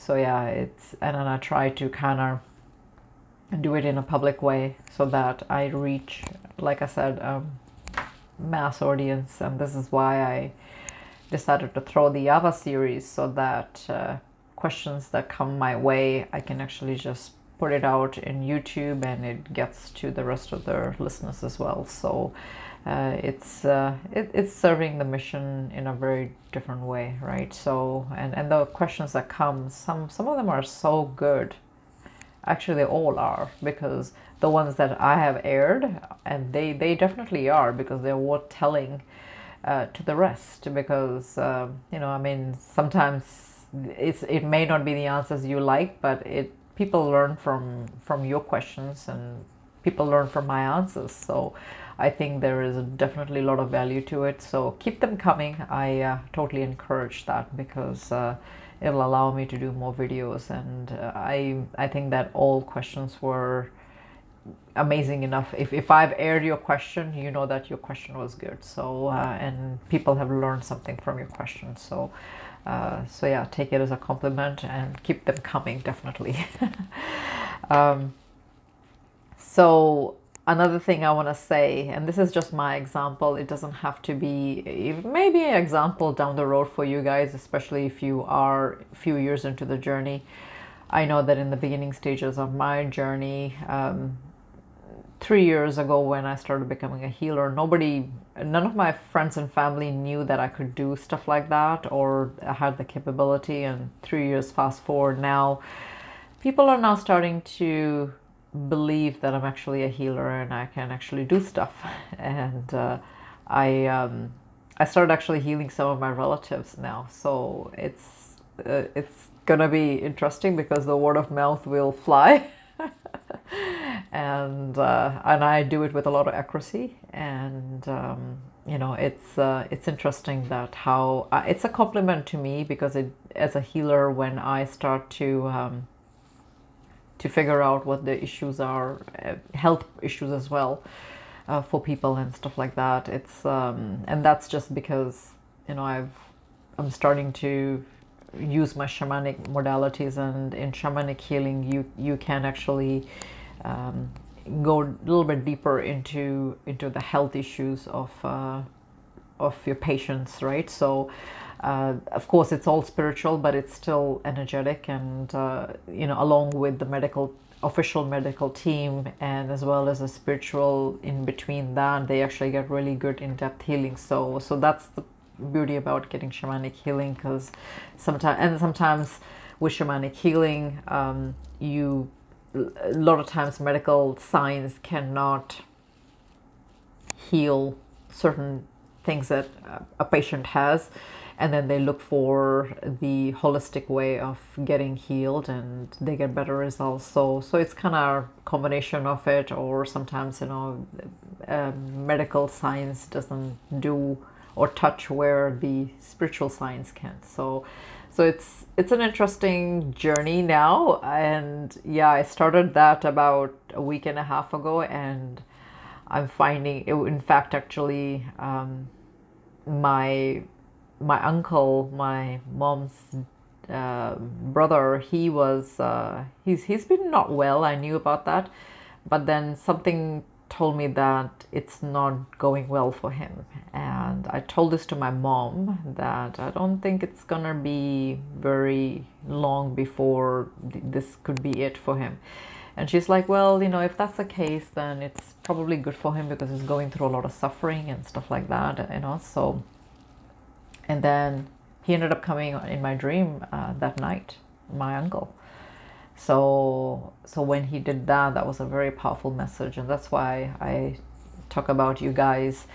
yeah, it's, and then I try to kind of do it in a public way so that I reach, like I said, mass audience. And this is why I decided to throw the Ava series, so that questions that come my way, I can actually just put it out in YouTube and it gets to the rest of the listeners as well. So it's serving the mission in a very different way, right? So and the questions that come, some of them are so good. Actually, they all are, because the ones that I have aired, and they definitely are, because they're worth telling to the rest. Because you know, I mean, sometimes it may not be the answers you like, but people learn from your questions, and people learn from my answers. So I think there is definitely a lot of value to it. So keep them coming. I totally encourage that, because it'll allow me to do more videos. And I think that all questions were amazing enough. If I've aired your question, you know that your question was good. So and people have learned something from your question. So so yeah, take it as a compliment and keep them coming, definitely. So another thing I want to say, and this is just my example, it doesn't have to be, maybe an example down the road for you guys, especially if you are a few years into the journey. I know that in the beginning stages of my journey, 3 years ago when I started becoming a healer, none of my friends and family knew that I could do stuff like that, or I had the capability. And 3 years fast forward now, people are now starting to believe that I'm actually a healer and I can actually do stuff. And I started actually healing some of my relatives now. So it's gonna be interesting, because the word of mouth will fly. And I do it with a lot of accuracy. And you know, it's interesting that how it's a compliment to me, because as a healer, when I start to figure out what the issues are, health issues as well, for people and stuff like that, it's and that's just because, you know, I'm starting to use my shamanic modalities. And in shamanic healing, you can actually go a little bit deeper into the health issues of your patients, right? So of course it's all spiritual, but it's still energetic. And you know, along with the official medical team, and as well as a spiritual in between that, they actually get really good in-depth healing. So that's the beauty about getting shamanic healing, because sometimes with shamanic healing, a lot of times medical science cannot heal certain things that a patient has, and then they look for the holistic way of getting healed, and they get better results. So it's kind of a combination of it. Or sometimes, you know, medical science doesn't do or touch where the spiritual science can. So it's an interesting journey now. And yeah, I started that about a week and a half ago, and I'm finding it, in fact, actually, my uncle, my mom's brother, he's been not well. I knew about that, but then something told me that it's not going well for him. And I told this to my mom, that I don't think it's gonna be very long before this could be it for him. And she's like, well, if that's the case, then it's probably good for him, because he's going through a lot of suffering and stuff like that. So, and then he ended up coming in my dream that night, my uncle. So when he did that, that was a very powerful message. And that's why I talk about you guys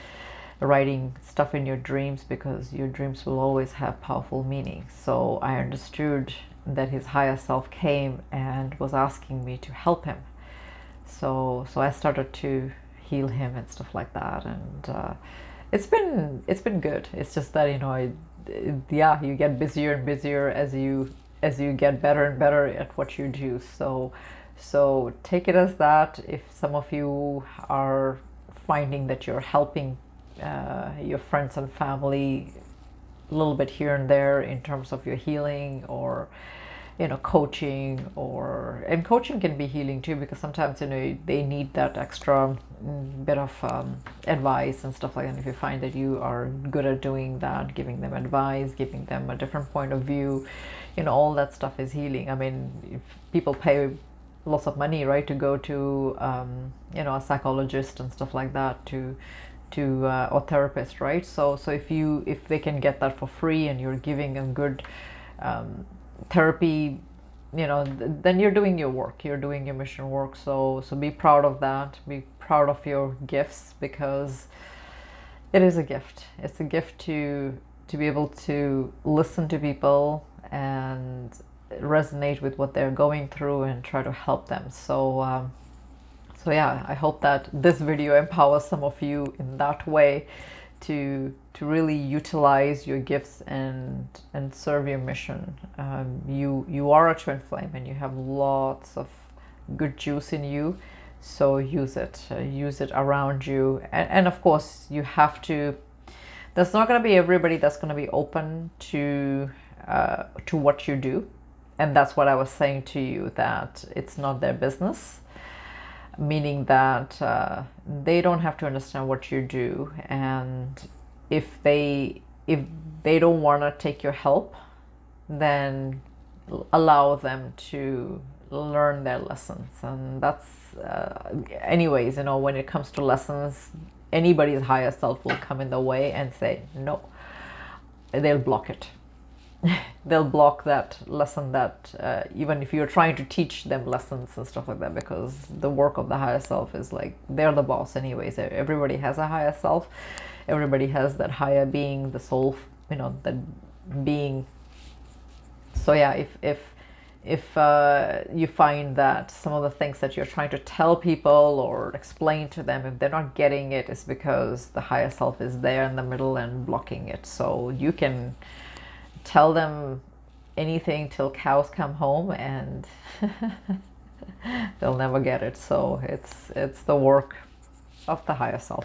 writing stuff in your dreams, because your dreams will always have powerful meaning. So I understood that his higher self came and was asking me to help him. So I started to heal him and stuff like that. And it's been good. It's just that, you get busier and busier as you get better and better at what you do. So take it as that. If some of you are finding that you're helping your friends and family a little bit here and there in terms of your healing, or coaching, and coaching can be healing too, because sometimes they need that extra bit of advice and stuff like that. And if you find that you are good at doing that, giving them advice, giving them a different point of view, all that stuff is healing. I mean, if people pay lots of money, right, to go to a psychologist and stuff like that, to or therapist, right? So if they can get that for free, and you're giving them good therapy, then you're doing your work, you're doing your mission work. So be proud of that, be proud of your gifts, because it is a gift. It's a gift to be able to listen to people and resonate with what they're going through and try to help them. So yeah, I hope that this video empowers some of you in that way, to really utilize your gifts and serve your mission. You are a twin flame, and you have lots of good juice in you, so use it around you. And of course, you have to. There's not going to be everybody that's going to be open to what you do, and that's what I was saying to you, that it's not their business. Meaning that they don't have to understand what you do, and if they don't want to take your help, then allow them to learn their lessons. And that's anyways, when it comes to lessons, anybody's higher self will come in the way and say no. They'll block it. They'll block that lesson, that even if you're trying to teach them lessons and stuff like that, because the work of the higher self is like, they're the boss anyways. Everybody has a higher self. Everybody has that higher being, the soul, that being. So yeah, if you find that some of the things that you're trying to tell people or explain to them, if they're not getting it, it's because the higher self is there in the middle and blocking it. So you can tell them anything till cows come home, and they'll never get it. So it's the work of the higher self.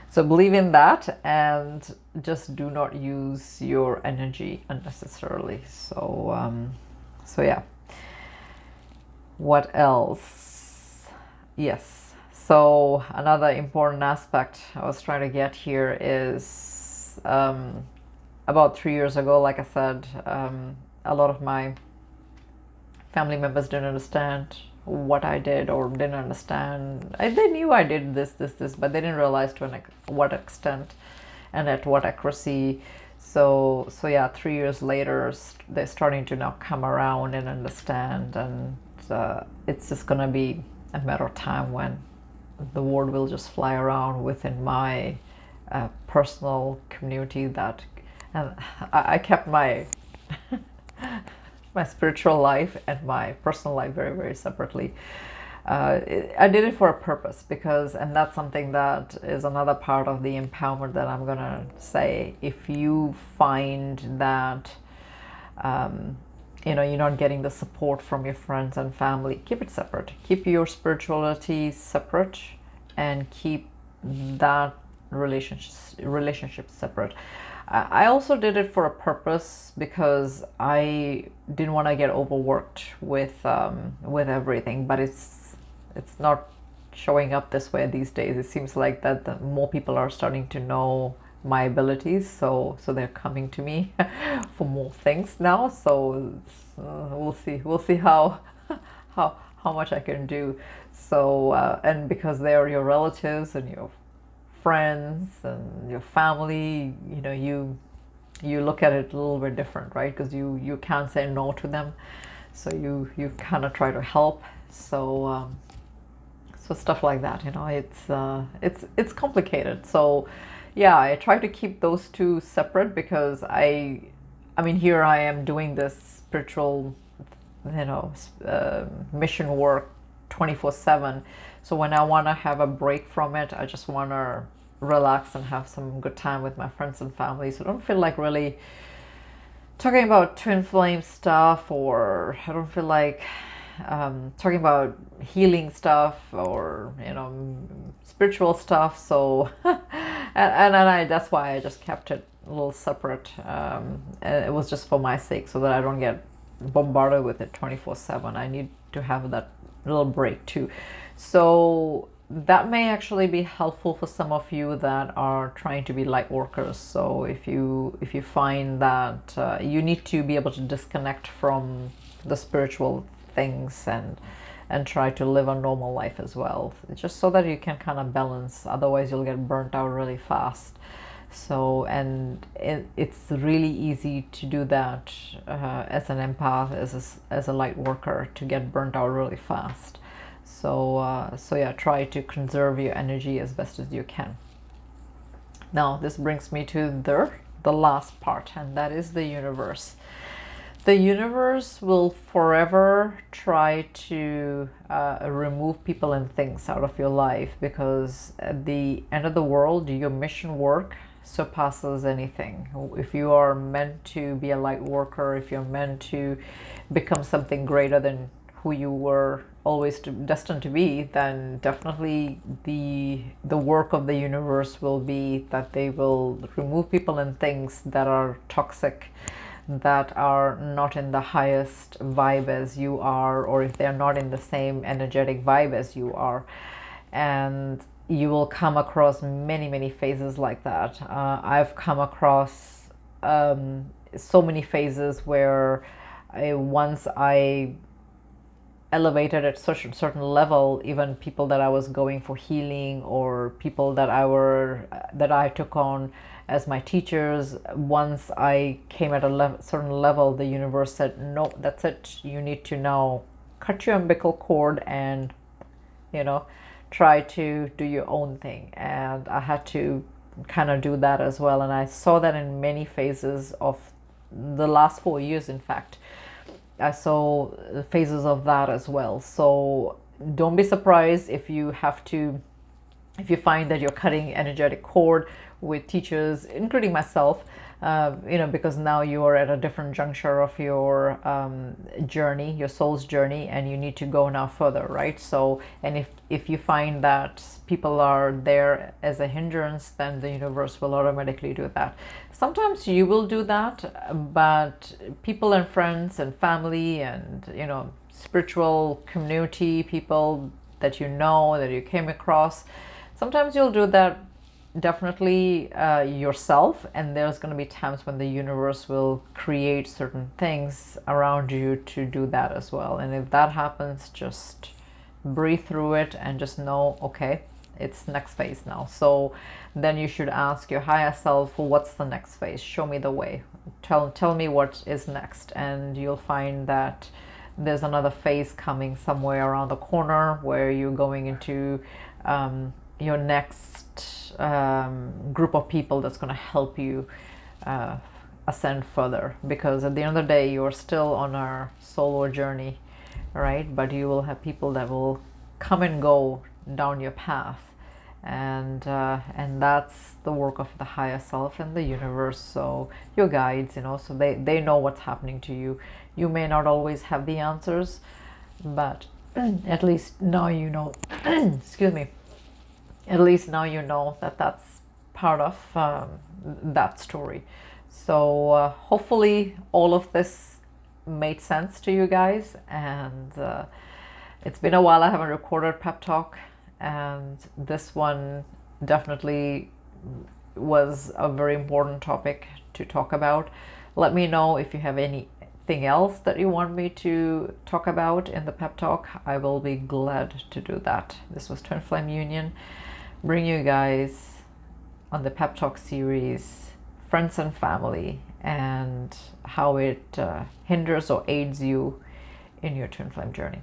So believe in that, and just do not use your energy unnecessarily. So yeah. What else? Yes. So another important aspect I was trying to get here is about 3 years ago, like I said, a lot of my family members didn't understand what I did, or didn't understand. They knew I did this, but they didn't realize to what extent and at what accuracy. So yeah, 3 years later, they're starting to now come around and understand, and it's just gonna be a matter of time when the word will just fly around within my personal community. That, and I kept my my spiritual life and my personal life very, very separately. I did it for a purpose, because, and that's something that is another part of the empowerment that I'm gonna say. If you find that you know, you're not getting the support from your friends and family, keep it separate. Keep your spirituality separate, and keep that relationship separate. I also did it for a purpose, because I didn't want to get overworked with everything. But it's not showing up this way these days. It seems like that more people are starting to know my abilities, so they're coming to me for more things now. So we'll see how how much I can do. So and because they are your relatives and your friends and your family, you know, you look at it a little bit different, right? Because you can't say no to them, so you kind of try to help. So so stuff like that, you know, it's complicated. So yeah, I try to keep those two separate, because I mean, here I am doing this spiritual, you know, mission work 24/7. So when I want to have a break from it, I just want to relax and have some good time with my friends and family. So I don't feel like really talking about twin flame stuff, or I don't feel like talking about healing stuff, or, you know, spiritual stuff. So and that's why I just kept it a little separate. And it was just for my sake, so that I don't get bombarded with it 24/7. I need to have that little break too. So that may actually be helpful for some of you that are trying to be light workers. So if you find that you need to be able to disconnect from the spiritual things, and try to live a normal life as well, just so that you can kind of balance. Otherwise you'll get burnt out really fast. So, and it's really easy to do that as an empath, as a light worker, to get burnt out really fast. So so yeah, try to conserve your energy as best as you can. Now this brings me to the last part, and that is the universe. The universe will forever try to remove people and things out of your life, because at the end of the world, your mission work surpasses anything. If you are meant to be a light worker, if you're meant to become something greater than who you were always destined to be, then definitely the work of the universe will be that they will remove people and things that are toxic, that are not in the highest vibe as you are, or if they're not in the same energetic vibe as you are. And you will come across many phases like that. I've come across so many phases where once I elevated at such a certain level, even people that I was going for healing, or people that I took on as my teachers, once I came at a certain level, the universe said, no, that's it, you need to now cut your umbilical cord and, you know, try to do your own thing. And I had to kind of do that as well. And I saw that in many phases of the last 4 years. In fact, I saw phases of that as well. So don't be surprised if you find that you're cutting energetic cord with teachers, including myself, you know, because now you are at a different juncture of your journey, your soul's journey, and you need to go now further, right? So, and if you find that people are there as a hindrance, then the universe will automatically do that. Sometimes you will do that, but people and friends and family and, you know, spiritual community, people that you know, that you came across, sometimes you'll do that definitely yourself, and there's going to be times when the universe will create certain things around you to do that as well. And if that happens, just breathe through it and just know, okay, it's next phase now. So then you should ask your higher self, what's the next phase? Show me the way. Tell me what is next. And you'll find that there's another phase coming somewhere around the corner, where you're going into your next group of people that's going to help you ascend further. Because at the end of the day, you're still on our solo journey, right? But you will have people that will come and go down your path, and that's the work of the higher self and the universe. So your guides, you know, so they know what's happening to you. You may not always have the answers, but at least now you know. Excuse me. At least now you know that that's part of that story. So hopefully all of this made sense to you guys, and it's been a while I haven't recorded pep talk, and this one definitely was a very important topic to talk about. Let me know if you have anything else that you want me to talk about in the pep talk. I will be glad to do that. This was Twin Flame Union, bring you guys on the pep talk series, friends and family, and how it hinders or aids you in your twin flame journey.